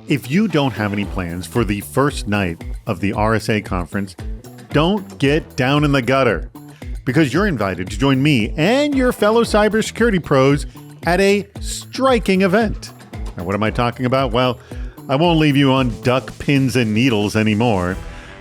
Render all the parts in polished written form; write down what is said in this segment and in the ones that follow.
If you don't have any plans for the first night of the RSA conference, don't get down in the gutter, because you're invited to join me and your fellow cybersecurity pros at a striking event. Now, what am I talking about? Well, I won't leave you on duck pins and needles anymore,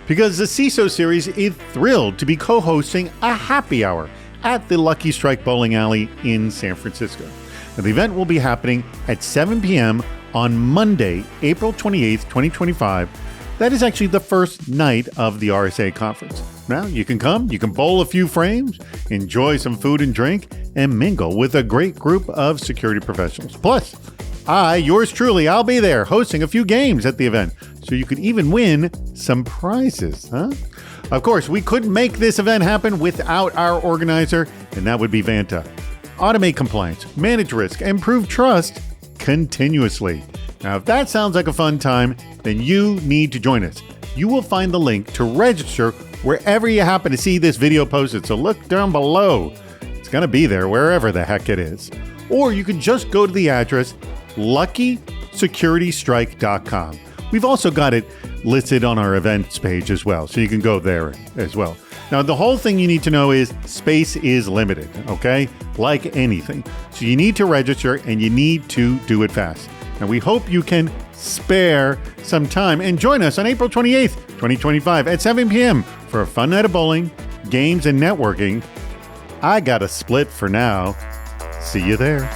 because the CISO series is thrilled to be co-hosting a happy hour at the Lucky Strike Bowling Alley in San Francisco. Now, the event will be happening at 7 p.m. on Monday, April 28th, 2025. That is actually the first night of the RSA conference. Now, you can come, you can bowl a few frames, enjoy some food and drink, and mingle with a great group of security professionals. Plus, yours truly, I'll be there hosting a few games at the event, so you could even win some prizes, huh? Of course, we couldn't make this event happen without our organizer, and that would be Vanta. Automate compliance, manage risk, and improve trust continuously. Now, if that sounds like a fun time, then you need to join us. You will find the link to register wherever you happen to see this video posted, so look down below. It's going to be there wherever the heck it is. Or you can just go to the address luckysecuritystrike.com. We've also got it listed on our events page as well, so you can go there as well. Now, the whole thing you need to know is space is limited, okay? Like anything. So you need to register and you need to do it fast. And we hope you can spare some time and join us on April 28th, 2025 at 7 p.m. for a fun night of bowling, games, and networking. I got a split for now. See you there.